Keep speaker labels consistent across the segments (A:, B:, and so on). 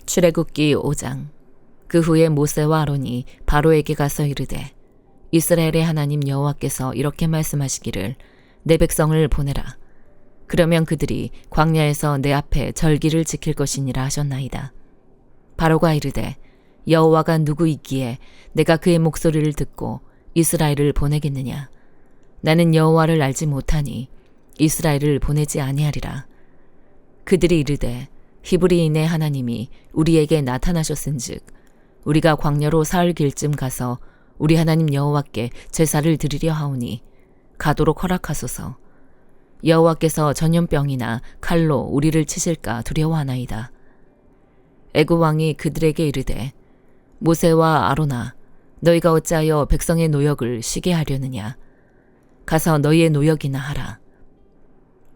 A: 출애굽기 5장. 그 후에 모세와 아론이 바로에게 가서 이르되, 이스라엘의 하나님 여호와께서 이렇게 말씀하시기를, 내 백성을 보내라. 그러면 그들이 광야에서 내 앞에 절기를 지킬 것이니라 하셨나이다. 바로가 이르되, 여호와가 누구이기에 내가 그의 목소리를 듣고 이스라엘을 보내겠느냐? 나는 여호와를 알지 못하니 이스라엘을 보내지 아니하리라. 그들이 이르되, 히브리인의 하나님이 우리에게 나타나셨은즉 우리가 광야로 사흘 길쯤 가서 우리 하나님 여호와께 제사를 드리려 하오니 가도록 허락하소서. 여호와께서 전염병이나 칼로 우리를 치실까 두려워하나이다. 애굽 왕이 그들에게 이르되, 모세와 아론아, 너희가 어찌하여 백성의 노역을 쉬게 하려느냐? 가서 너희의 노역이나 하라.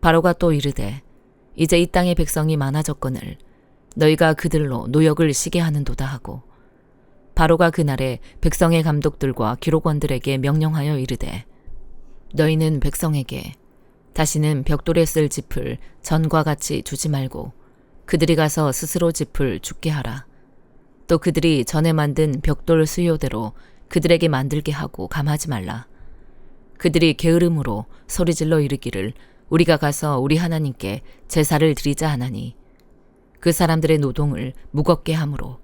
A: 바로가 또 이르되, 이제 이 땅의 백성이 많아졌거늘 너희가 그들로 노역을 쉬게 하는도다 하고, 바로가 그날에 백성의 감독들과 기록원들에게 명령하여 이르되, 너희는 백성에게 다시는 벽돌에 쓸 짚을 전과 같이 주지 말고 그들이 가서 스스로 짚을 줍게 하라. 또 그들이 전에 만든 벽돌 수요대로 그들에게 만들게 하고 감하지 말라. 그들이 게으름으로 소리질러 이르기를, 우리가 가서 우리 하나님께 제사를 드리자 하나니 그 사람들의 노동을 무겁게 함으로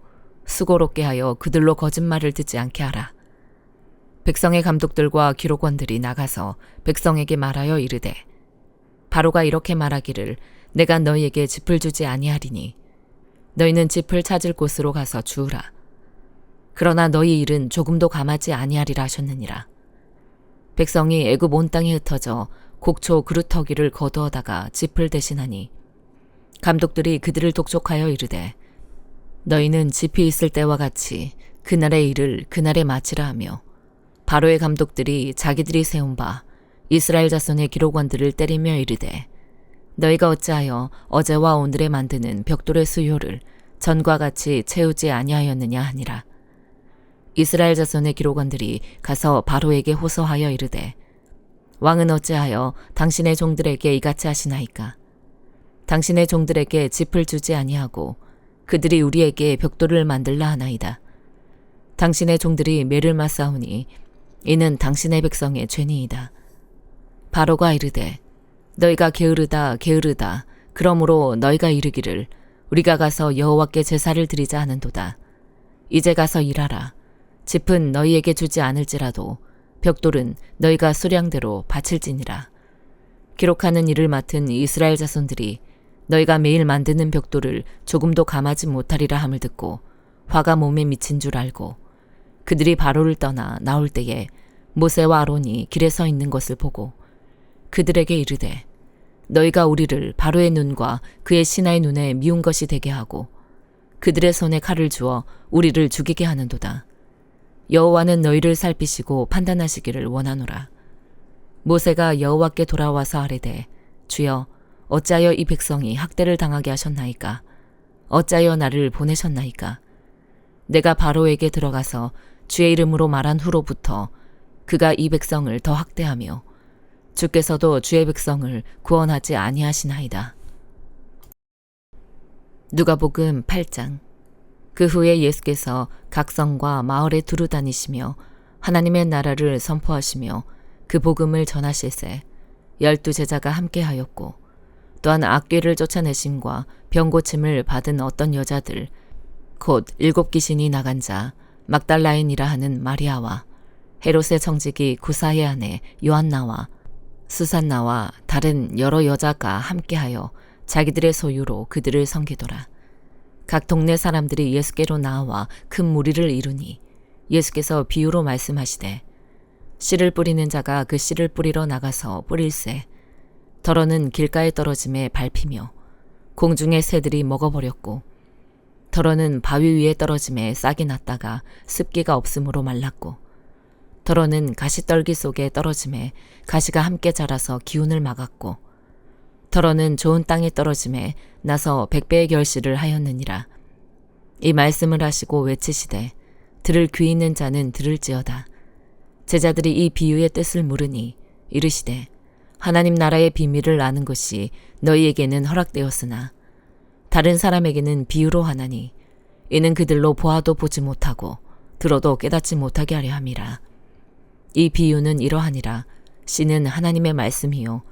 A: 수고롭게 하여 그들로 거짓말을 듣지 않게 하라. 백성의 감독들과 기록원들이 나가서 백성에게 말하여 이르되, 바로가 이렇게 말하기를, 내가 너희에게 짚을 주지 아니하리니 너희는 짚을 찾을 곳으로 가서 주우라. 그러나 너희 일은 조금도 감하지 아니하리라 하셨느니라. 백성이 애굽 온 땅에 흩어져 곡초 그루터기를 거두어다가 짚을 대신하니 감독들이 그들을 독촉하여 이르되, 너희는 짚이 있을 때와 같이 그날의 일을 그날에 마치라 하며, 바로의 감독들이 자기들이 세운 바 이스라엘 자손의 기록원들을 때리며 이르되, 너희가 어찌하여 어제와 오늘에 만드는 벽돌의 수요를 전과 같이 채우지 아니하였느냐 하니라. 이스라엘 자손의 기록원들이 가서 바로에게 호소하여 이르되, 왕은 어찌하여 당신의 종들에게 이같이 하시나이까? 당신의 종들에게 짚을 주지 아니하고 그들이 우리에게 벽돌을 만들라 하나이다. 당신의 종들이 매를 맞사오니 이는 당신의 백성의 죄니이다. 바로가 이르되, 너희가 게으르다 게으르다. 그러므로 너희가 이르기를, 우리가 가서 여호와께 제사를 드리자 하는도다. 이제 가서 일하라. 짚은 너희에게 주지 않을지라도 벽돌은 너희가 수량대로 바칠지니라. 기록하는 일을 맡은 이스라엘 자손들이 너희가 매일 만드는 벽돌을 조금도 감하지 못하리라 함을 듣고 화가 몸에 미친 줄 알고, 그들이 바로를 떠나 나올 때에 모세와 아론이 길에 서 있는 것을 보고 그들에게 이르되, 너희가 우리를 바로의 눈과 그의 신하의 눈에 미운 것이 되게 하고 그들의 손에 칼을 주어 우리를 죽이게 하는도다. 여호와는 너희를 살피시고 판단하시기를 원하노라. 모세가 여호와께 돌아와서 아뢰되, 주여, 어찌하여 이 백성이 학대를 당하게 하셨나이까? 어찌하여 나를 보내셨나이까? 내가 바로에게 들어가서 주의 이름으로 말한 후로부터 그가 이 백성을 더 학대하며 주께서도 주의 백성을 구원하지 아니하시나이다. 누가복음 8장. 그 후에 예수께서 각 성과 마을에 두루 다니시며 하나님의 나라를 선포하시며 그 복음을 전하실세 12 제자가 함께하였고, 또한 악귀를 쫓아내심과 병 고침을 받은 어떤 여자들, 곧 7 귀신이 나간 자 막달라인이라 하는 마리아와 헤롯의 청지기 구사의 아내 요한나와 수산나와 다른 여러 여자가 함께하여 자기들의 소유로 그들을 섬기더라. 각 동네 사람들이 예수께로 나와 큰 무리를 이루니 예수께서 비유로 말씀하시되, 씨를 뿌리는 자가 그 씨를 뿌리러 나가서 뿌릴새 덜어는 길가에 떨어짐에 밟히며 공중의 새들이 먹어버렸고, 덜어는 바위 위에 떨어짐에 싹이 났다가 습기가 없으므로 말랐고, 덜어는 가시떨기 속에 떨어짐에 가시가 함께 자라서 기운을 막았고, 덜어는 좋은 땅에 떨어짐에 나서 100배의 결실을 하였느니라. 이 말씀을 하시고 외치시되, 들을 귀 있는 자는 들을지어다. 제자들이 이 비유의 뜻을 물으니 이르시되, 하나님 나라의 비밀을 아는 것이 너희에게는 허락되었으나 다른 사람에게는 비유로 하나니 이는 그들로 보아도 보지 못하고 들어도 깨닫지 못하게 하려 함이라. 이 비유는 이러하니라. 씨는 하나님의 말씀이요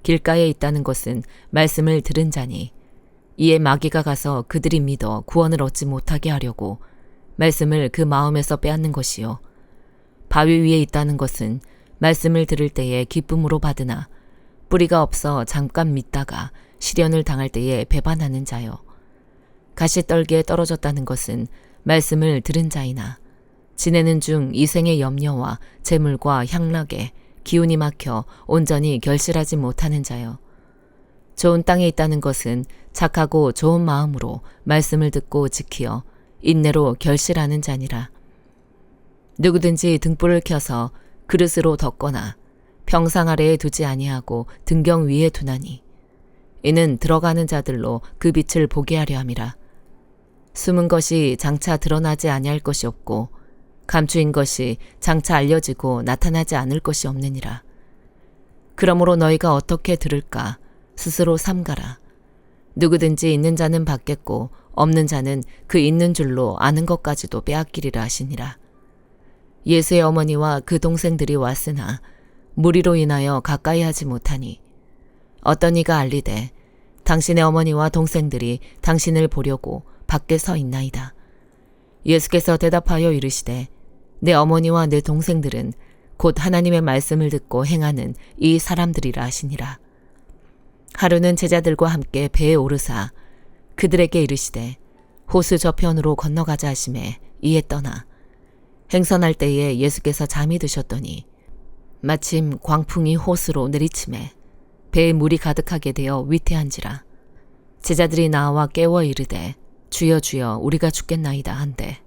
A: 길가에 있다는 것은 말씀을 들은 자니 이에 마귀가 가서 그들이 믿어 구원을 얻지 못하게 하려고 말씀을 그 마음에서 빼앗는 것이요 바위 위에 있다는 것은 말씀을 들을 때에 기쁨으로 받으나 뿌리가 없어 잠깐 믿다가 시련을 당할 때에 배반하는 자요 가시떨기에 떨어졌다는 것은 말씀을 들은 자이나 지내는 중 이생의 염려와 재물과 향락에 기운이 막혀 온전히 결실하지 못하는 자요. 좋은 땅에 있다는 것은 착하고 좋은 마음으로 말씀을 듣고 지키어 인내로 결실하는 자니라. 누구든지 등불을 켜서 그릇으로 덮거나 평상 아래에 두지 아니하고 등경 위에 두나니 이는 들어가는 자들로 그 빛을 보게 하려 함이라. 숨은 것이 장차 드러나지 아니할 것이 없고 감추인 것이 장차 알려지고 나타나지 않을 것이 없느니라. 그러므로 너희가 어떻게 들을까 스스로 삼가라. 누구든지 있는 자는 받겠고 없는 자는 그 있는 줄로 아는 것까지도 빼앗기리라 하시니라. 예수의 어머니와 그 동생들이 왔으나 무리로 인하여 가까이 하지 못하니 어떤 이가 알리되 당신의 어머니와 동생들이 당신을 보려고 밖에 서 있나이다. 예수께서 대답하여 이르시되 내 어머니와 내 동생들은 곧 하나님의 말씀을 듣고 행하는 이 사람들이라 하시니라. 하루는 제자들과 함께 배에 오르사 그들에게 이르시되 호수 저편으로 건너가자 하시매 이에 떠나 행선할 때에 예수께서 잠이 드셨더니 마침 광풍이 호수로 내리침에 배에 물이 가득하게 되어 위태한지라. 제자들이 나와 깨워 이르되 주여 주여 우리가 죽겠나이다 한데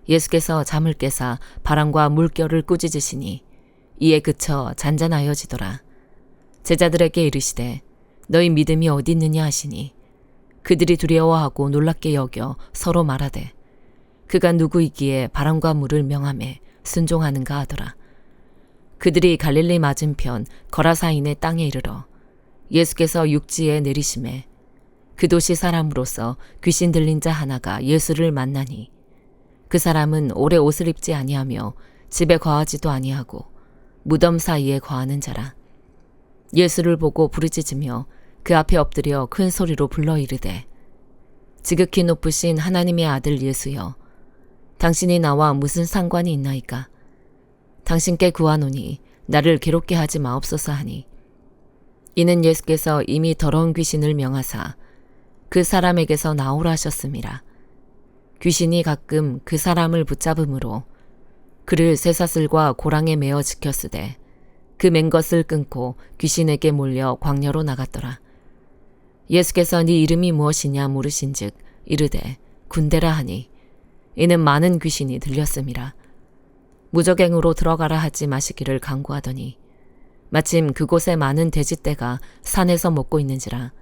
A: 예수께서 잠을 깨사 바람과 물결을 꾸짖으시니 이에 그쳐 잔잔하여지더라. 제자들에게 이르시되 너희 믿음이 어디 있느냐 하시니 그들이 두려워하고 놀랍게 여겨 서로 말하되 그가 누구이기에 바람과 물을 명하매 순종하는가 하더라. 그들이 갈릴리 맞은편 거라사인의 땅에 이르러 예수께서 육지에 내리심에 그 도시 사람으로서 귀신 들린 자 하나가 예수를 만나니 그 사람은 오래 옷을 입지 아니하며 집에 거하지도 아니하고 무덤 사이에 거하는 자라. 예수를 보고 부르짖으며 그 앞에 엎드려 큰 소리로 불러 이르되 지극히 높으신 하나님의 아들 예수여 당신이 나와 무슨 상관이 있나이까. 당신께 구하노니 나를 괴롭게 하지 마옵소서 하니 이는 예수께서 이미 더러운 귀신을 명하사 그 사람에게서 나오라 하셨음이라. 귀신이 가끔 그 사람을 붙잡음으로 그를 쇠사슬과 고랑에 매어 지켰으되 그 맨 것을 끊고 귀신에게 몰려 광야로 나갔더라. 예수께서 네 이름이 무엇이냐 물으신즉 이르되 군대라 하니 이는 많은 귀신이 들렸음이라. 무적행으로 들어가라 하지 마시기를 간구하더니 마침 그곳에 많은 돼지떼가 산에서 먹고 있는지라.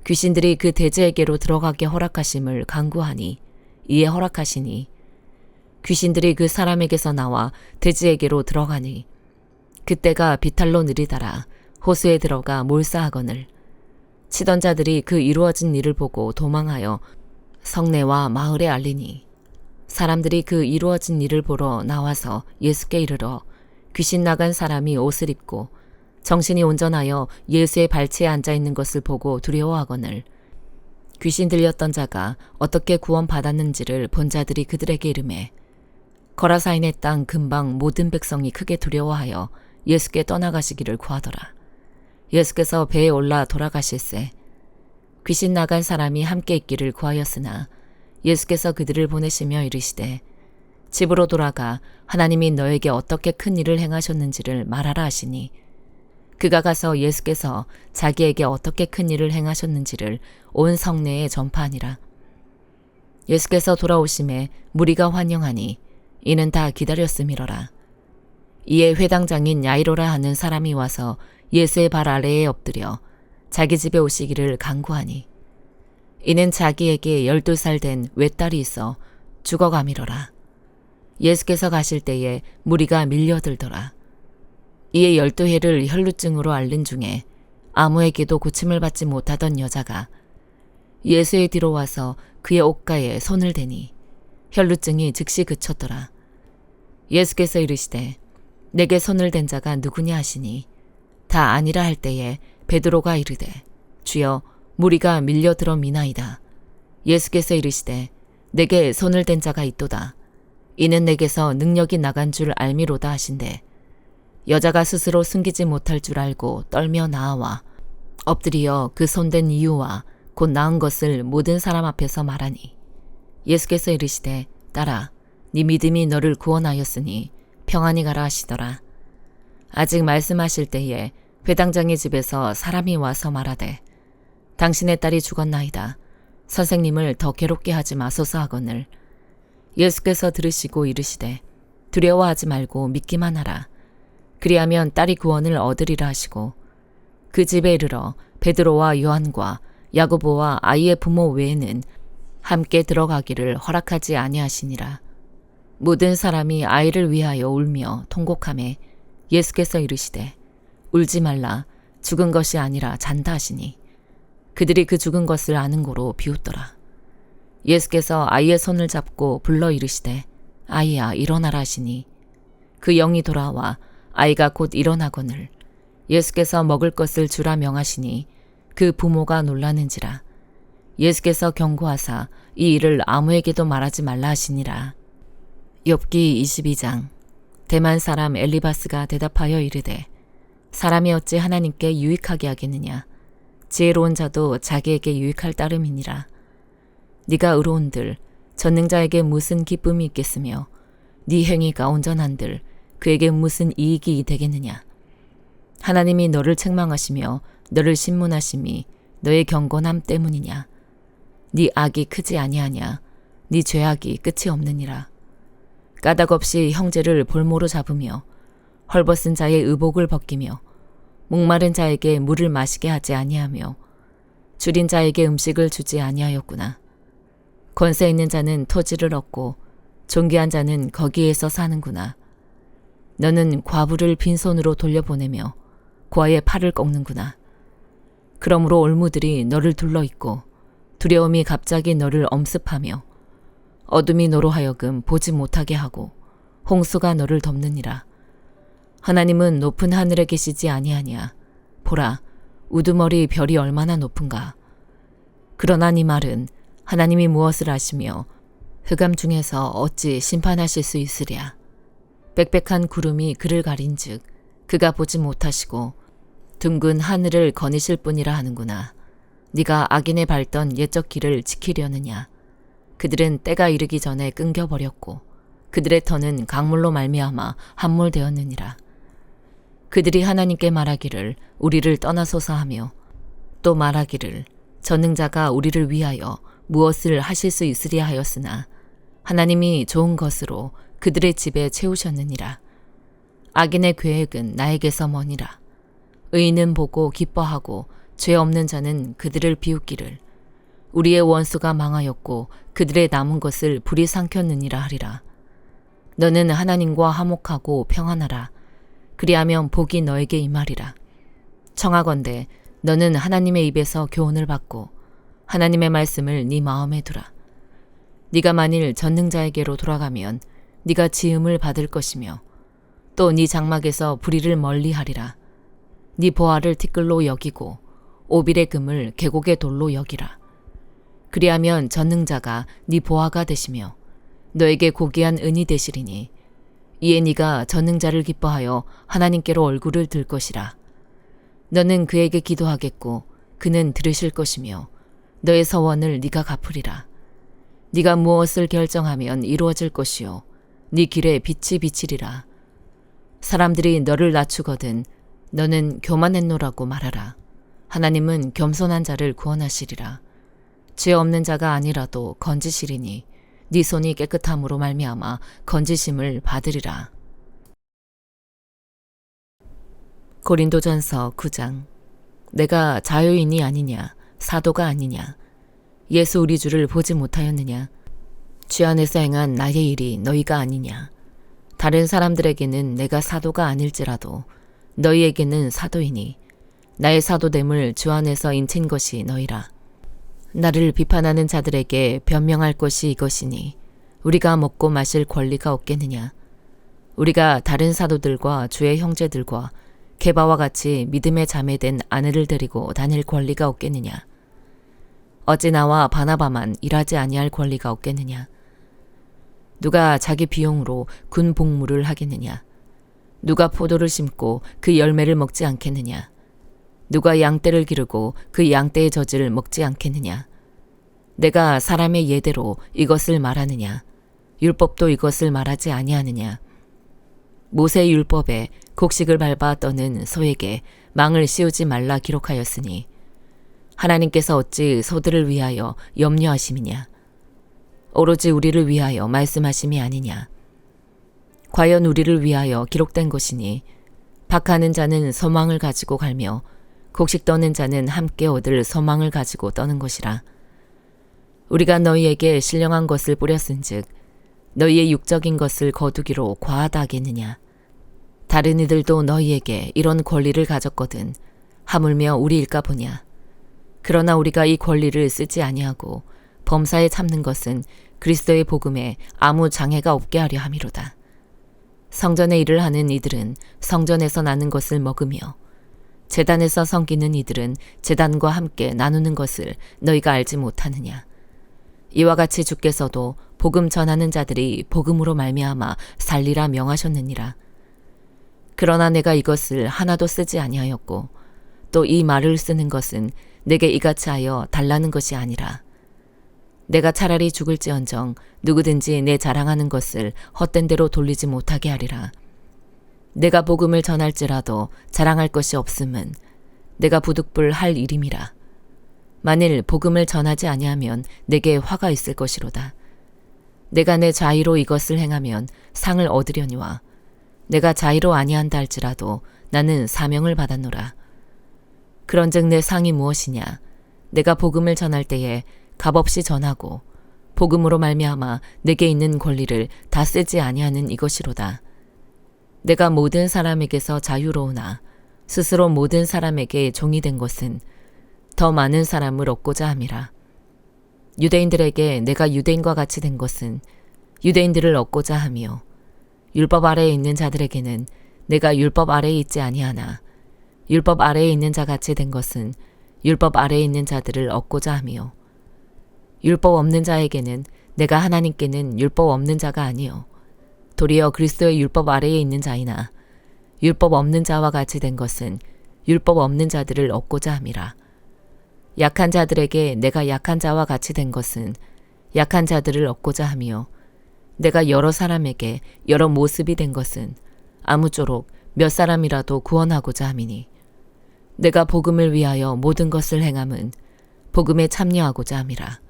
A: 귀신들이 그 돼지에게로 들어가게 허락하심을 간구하니 이에 허락하시니 귀신들이 그 사람에게서 나와 돼지에게로 들어가니 그때가 비탈로 느리다라 호수에 들어가 몰사하거늘 치던 자들이 그 이루어진 일을 보고 도망하여 성내와 마을에 알리니 사람들이 그 이루어진 일을 보러 나와서 예수께 이르러 귀신 나간 사람이 옷을 입고 정신이 온전하여 예수의 발치에 앉아있는 것을 보고 두려워하거늘 귀신 들렸던 자가 어떻게 구원받았는지를 본 자들이 그들에게 이르매 거라사인의 땅 근방 모든 백성이 크게 두려워하여 예수께 떠나가시기를 구하더라. 예수께서 배에 올라 돌아가실새 귀신 나간 사람이 함께 있기를 구하였으나 예수께서 그들을 보내시며 이르시되 집으로 돌아가 하나님이 너에게 어떻게 큰 일을 행하셨는지를 말하라 하시니 그가 가서 예수께서 자기에게 어떻게 큰 일을 행하셨는지를 온 성내에 전파하니라. 예수께서 돌아오심에 무리가 환영하니 이는 다 기다렸음이로라. 이에 회당장인 야이로라 하는 사람이 와서 예수의 발 아래에 엎드려 자기 집에 오시기를 간구하니 이는 자기에게 12살 된 외딸이 있어 죽어가미로라. 예수께서 가실 때에 무리가 밀려들더라. 이에 12해를 혈루증으로 앓는 중에 아무에게도 고침을 받지 못하던 여자가 예수의 뒤로 와서 그의 옷가에 손을 대니 혈루증이 즉시 그쳤더라. 예수께서 이르시되 내게 손을 댄 자가 누구냐 하시니 다 아니라 할 때에 베드로가 이르되 주여 무리가 밀려들어 미나이다. 예수께서 이르시되 내게 손을 댄 자가 있도다. 이는 내게서 능력이 나간 줄 알미로다 하신대. 여자가 스스로 숨기지 못할 줄 알고 떨며 나아와 엎드리어 그 손댄 이유와 곧 나은 것을 모든 사람 앞에서 말하니 예수께서 이르시되 딸아 네 믿음이 너를 구원하였으니 평안히 가라 하시더라. 아직 말씀하실 때에 회당장의 집에서 사람이 와서 말하되 당신의 딸이 죽었나이다. 선생님을 더 괴롭게 하지 마소서 하거늘. 예수께서 들으시고 이르시되 두려워하지 말고 믿기만 하라. 그리하면 딸이 구원을 얻으리라 하시고 그 집에 이르러 베드로와 요한과 야고보와 아이의 부모 외에는 함께 들어가기를 허락하지 아니하시니라. 모든 사람이 아이를 위하여 울며 통곡하매 예수께서 이르시되 울지 말라. 죽은 것이 아니라 잔다 하시니 그들이 그 죽은 것을 아는 고로 비웃더라. 예수께서 아이의 손을 잡고 불러 이르시되 아이야 일어나라 하시니 그 영이 돌아와 아이가 곧 일어나거늘 예수께서 먹을 것을 주라 명하시니 그 부모가 놀라는지라. 예수께서 경고하사 이 일을 아무에게도 말하지 말라 하시니라. 욥기 22장. 대만 사람 엘리바스가 대답하여 이르되 사람이 어찌 하나님께 유익하게 하겠느냐. 지혜로운 자도 자기에게 유익할 따름이니라. 네가 의로운들 전능자에게 무슨 기쁨이 있겠으며 네 행위가 온전한들 그에게 무슨 이익이 되겠느냐. 하나님이 너를 책망하시며 너를 신문하심이 너의 경건함 때문이냐. 네 악이 크지 아니하냐. 네 죄악이 끝이 없느니라. 까닭없이 형제를 볼모로 잡으며 헐벗은 자의 의복을 벗기며 목마른 자에게 물을 마시게 하지 아니하며 줄인 자에게 음식을 주지 아니하였구나. 권세 있는 자는 토지를 얻고 존귀한 자는 거기에서 사는구나. 너는 과부를 빈손으로 돌려보내며 고아의 팔을 꺾는구나. 그러므로 올무들이 너를 둘러있고 두려움이 갑자기 너를 엄습하며 어둠이 너로 하여금 보지 못하게 하고 홍수가 너를 덮느니라. 하나님은 높은 하늘에 계시지 아니하냐. 보라, 우두머리 별이 얼마나 높은가. 그러나 네 말은 하나님이 무엇을 아시며 흑암 중에서 어찌 심판하실 수 있으랴. 빽빽한 구름이 그를 가린즉 그가 보지 못하시고 둥근 하늘을 거니실 뿐이라 하는구나. 네가 악인의 밟던 옛적 길을 지키려느냐. 그들은 때가 이르기 전에 끊겨버렸고 그들의 터는 강물로 말미암아 함몰되었느니라. 그들이 하나님께 말하기를 우리를 떠나소서 하며 또 말하기를 전능자가 우리를 위하여 무엇을 하실 수 있으랴 하였으나 하나님이 좋은 것으로 그들의 집에 채우셨느니라. 악인의 계획은 나에게서 머니라. 의인은 보고 기뻐하고 죄 없는 자는 그들을 비웃기를 우리의 원수가 망하였고 그들의 남은 것을 불이 삼켰느니라 하리라. 너는 하나님과 화목하고 평안하라. 그리하면 복이 너에게 임하리라. 청하건대 너는 하나님의 입에서 교훈을 받고 하나님의 말씀을 네 마음에 두라. 네가 만일 전능자에게로 돌아가면 네가 지음을 받을 것이며 또 네 장막에서 불의를 멀리하리라. 네 보화를 티끌로 여기고 오빌의 금을 계곡의 돌로 여기라. 그리하면 전능자가 네 보화가 되시며 너에게 고귀한 은이 되시리니 이에 네가 전능자를 기뻐하여 하나님께로 얼굴을 들 것이라. 너는 그에게 기도하겠고 그는 들으실 것이며 너의 서원을 네가 갚으리라. 네가 무엇을 결정하면 이루어질 것이요 네 길에 빛이 비치리라. 사람들이 너를 낮추거든 너는 교만했노라고 말하라. 하나님은 겸손한 자를 구원하시리라. 죄 없는 자가 아니라도 건지시리니 네 손이 깨끗함으로 말미암아 건지심을 받으리라. 고린도전서 9장. 내가 자유인이 아니냐 사도가 아니냐. 예수 우리 주를 보지 못하였느냐. 주 안에서 행한 나의 일이 너희가 아니냐. 다른 사람들에게는 내가 사도가 아닐지라도 너희에게는 사도이니 나의 사도됨을 주 안에서 인친 것이 너희라. 나를 비판하는 자들에게 변명할 것이 이것이니 우리가 먹고 마실 권리가 없겠느냐. 우리가 다른 사도들과 주의 형제들과 게바와 같이 믿음에 자매된 아내를 데리고 다닐 권리가 없겠느냐. 어찌 나와 바나바만 일하지 아니할 권리가 없겠느냐. 누가 자기 비용으로 군 복무를 하겠느냐. 누가 포도를 심고 그 열매를 먹지 않겠느냐. 누가 양떼를 기르고 그 양떼의 젖을 먹지 않겠느냐. 내가 사람의 예대로 이것을 말하느냐. 율법도 이것을 말하지 아니하느냐. 모세의 율법에 곡식을 밟아 떠는 소에게 망을 씌우지 말라 기록하였으니 하나님께서 어찌 소들을 위하여 염려하심이냐. 오로지 우리를 위하여 말씀하심이 아니냐. 과연 우리를 위하여 기록된 것이니 박하는 자는 소망을 가지고 갈며 곡식 떠는 자는 함께 얻을 소망을 가지고 떠는 것이라. 우리가 너희에게 신령한 것을 뿌렸은즉 너희의 육적인 것을 거두기로 과하다 하겠느냐. 다른 이들도 너희에게 이런 권리를 가졌거든 하물며 우리일까 보냐. 그러나 우리가 이 권리를 쓰지 아니하고 범사에 참는 것은 그리스도의 복음에 아무 장애가 없게 하려 함이로다. 성전의 일을 하는 이들은 성전에서 나는 것을 먹으며 제단에서 섬기는 이들은 제단과 함께 나누는 것을 너희가 알지 못하느냐. 이와 같이 주께서도 복음 전하는 자들이 복음으로 말미암아 살리라 명하셨느니라. 그러나 내가 이것을 하나도 쓰지 아니하였고 또 이 말을 쓰는 것은 내게 이같이 하여 달라는 것이 아니라 내가 차라리 죽을지언정 누구든지 내 자랑하는 것을 헛된 대로 돌리지 못하게 하리라. 내가 복음을 전할지라도 자랑할 것이 없음은 내가 부득불 할 일임이라. 만일 복음을 전하지 아니하면 내게 화가 있을 것이로다. 내가 내 자의로 이것을 행하면 상을 얻으려니와 내가 자의로 아니한다 할지라도 나는 사명을 받았노라. 그런즉 내 상이 무엇이냐. 내가 복음을 전할 때에 값없이 전하고 복음으로 말미암아 내게 있는 권리를 다 쓰지 아니하는 이것이로다. 내가 모든 사람에게서 자유로우나 스스로 모든 사람에게 종이 된 것은 더 많은 사람을 얻고자 함이라. 유대인들에게 내가 유대인과 같이 된 것은 유대인들을 얻고자 하며 율법 아래에 있는 자들에게는 내가 율법 아래에 있지 아니하나 율법 아래에 있는 자 같이 된 것은 율법 아래에 있는 자들을 얻고자 하며 율법 없는 자에게는 내가 하나님께는 율법 없는 자가 아니요 도리어 그리스도의 율법 아래에 있는 자이나 율법 없는 자와 같이 된 것은 율법 없는 자들을 얻고자 함이라. 약한 자들에게 내가 약한 자와 같이 된 것은 약한 자들을 얻고자 하며 내가 여러 사람에게 여러 모습이 된 것은 아무쪼록 몇 사람이라도 구원하고자 함이니 내가 복음을 위하여 모든 것을 행함은 복음에 참여하고자 함이라.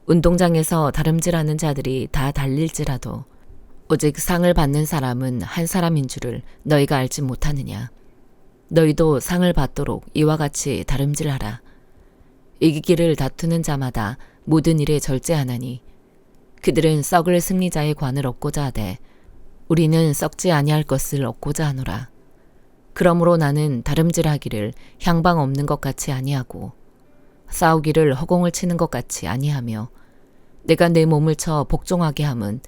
A: 운동장에서 다름질하는 자들이 다 달릴지라도 오직 상을 받는 사람은 한 사람인 줄을 너희가 알지 못하느냐. 너희도 상을 받도록 이와 같이 다름질하라. 이기기를 다투는 자마다 모든 일에 절제하나니 그들은 썩을 승리자의 관을 얻고자 하되 우리는 썩지 아니할 것을 얻고자 하노라. 그러므로 나는 다름질하기를 향방 없는 것 같이 아니하고 싸우기를 허공을 치는 것 같이 아니하며 내가 내 몸을 쳐 복종하게 함은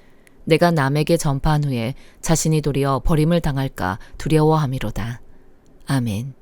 A: 내가 남에게 전파한 후에 자신이 도리어 버림을 당할까 두려워함이로다. 아멘.